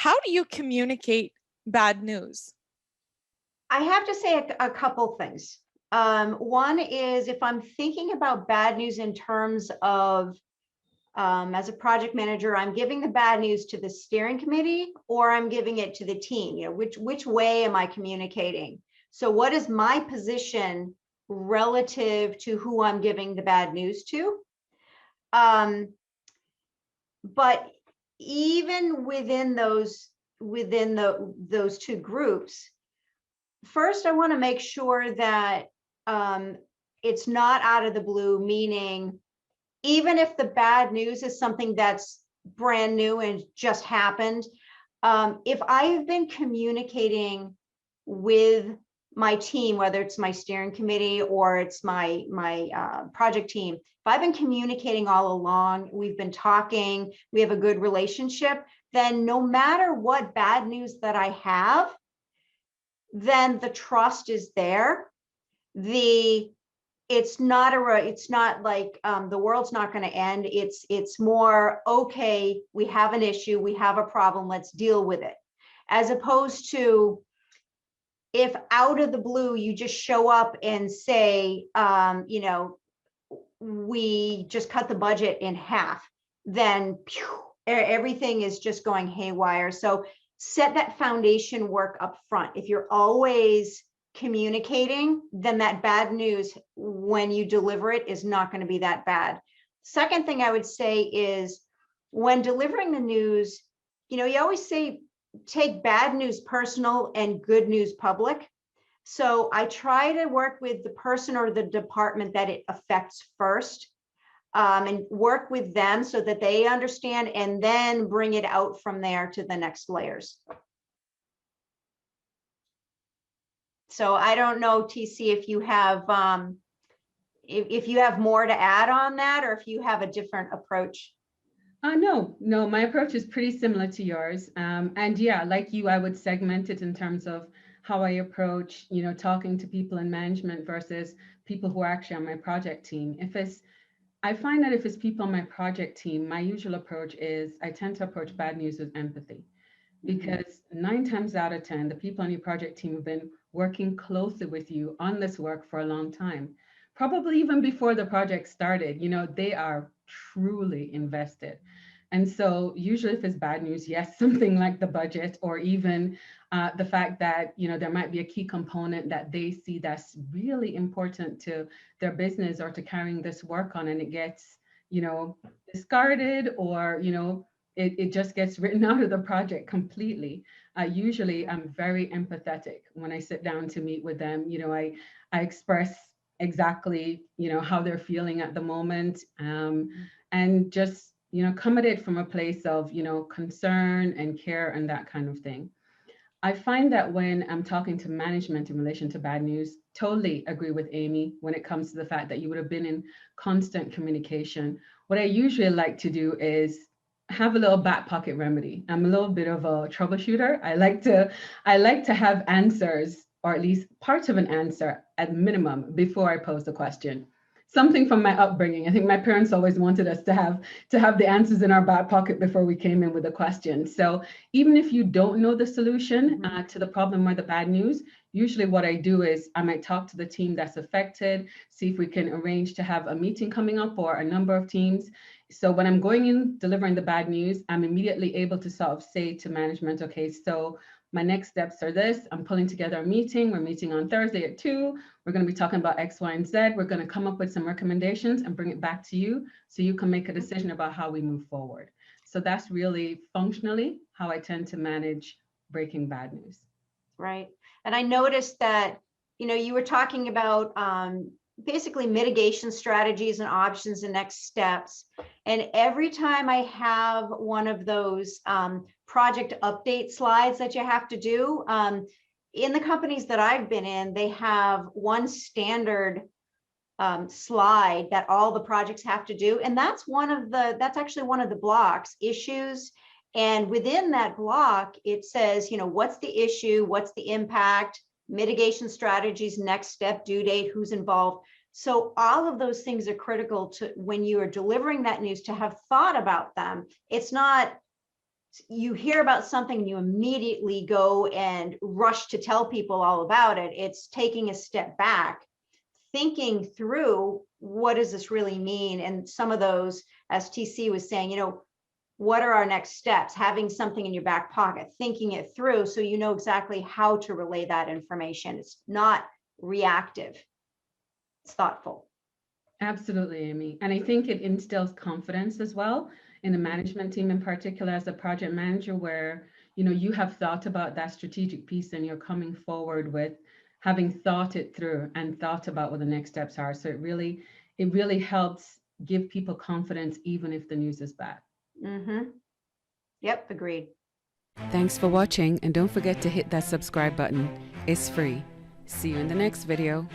How do you communicate bad news? I have to say a couple things. One is if I'm thinking about bad news in terms of as a project manager, I'm giving the bad news to the steering committee or I'm giving it to the team. You know, which way am I communicating? So what is my position relative to who I'm giving the bad news to? But even within those two groups, first I want to make sure that it's not out of the blue, meaning even if the bad news is something that's brand new and just happened, if I've been communicating with my team, whether it's my steering committee or it's my project team, if I've been communicating all along, we've been talking, we have a good relationship, then no matter what bad news that I have, then the trust is there. It's not like the world's not going to end. It's more, okay, we have an issue, we have a problem, let's deal with it. As opposed to if out of the blue you just show up and say, you know, we just cut the budget in half, then everything is just going haywire. So set that foundation work up front. If you're always communicating, then that bad news when you deliver it is not going to be that bad. Second thing I would say is when delivering the news, you know, you always say take bad news personal and good news public. So I try to work with the person or the department that it affects first, and work with them so that they understand and then bring it out from there to the next layers. So I don't know, TC, if you have if you have more to add on that or if you have a different approach. No, my approach is pretty similar to yours. And yeah, like you, I would segment it in terms of how I approach, you know, talking to people in management versus people who are actually on my project team. I find that if it's people on my project team, my usual approach is I tend to approach bad news with empathy, because 9 times out of 10, the people on your project team have been working closely with you on this work for a long time, probably even before the project started. You know, they are truly invested. And so usually if it's bad news, yes, something like the budget or even the fact that, you know, there might be a key component that they see that's really important to their business or to carrying this work on, and it gets, you know, discarded or, you know, it just gets written out of the project completely. Usually I'm very empathetic when I sit down to meet with them. You know, I express exactly, you know, how they're feeling at the moment, and just, you know, come at it from a place of, you know, concern and care and that kind of thing. I find that when I'm talking to management in relation to bad news, totally agree with Amy when it comes to the fact that you would have been in constant communication. What I usually like to do is have a little back pocket remedy. I'm a little bit of a troubleshooter. I like to have answers, or at least parts of an answer at minimum, before I pose the question. Something from my upbringing. I think my parents always wanted us to have the answers in our back pocket before we came in with a question. So even if you don't know the solution to the problem or the bad news, usually what I do is I might talk to the team that's affected, see if we can arrange to have a meeting coming up or a number of teams. So when I'm going in delivering the bad news, I'm immediately able to sort of say to management, okay, so my next steps are this. I'm pulling together a meeting. We're meeting on Thursday at 2. We're going to be talking about X, Y, and Z. We're going to come up with some recommendations and bring it back to you so you can make a decision about how we move forward. So that's really functionally how I tend to manage breaking bad news. Right. And I noticed that, you know, you were talking about basically mitigation strategies and options and next steps. And every time I have one of those project update slides that you have to do, in the companies that I've been in, they have one standard slide that all the projects have to do. And that's actually one of the blocks, issues. And within that block, it says, you know, what's the issue, what's the impact, mitigation strategies, next step, due date, who's involved. So all of those things are critical to when you are delivering that news to have thought about them. It's not you hear about something and you immediately go and rush to tell people all about it. It's taking a step back, thinking through, what does this really mean? And some of those, as TC was saying, you know, what are our next steps? Having something in your back pocket, thinking it through so you know exactly how to relay that information. It's not reactive, it's thoughtful. Absolutely, Amy. And I think it instills confidence as well in the management team, in particular as a project manager, where you have thought about that strategic piece and you're coming forward with having thought it through and thought about what the next steps are. So it really helps give people confidence, even if the news is bad. Yep, agreed. Thanks for watching, and don't forget to hit that subscribe button. It's free. See you in the next video.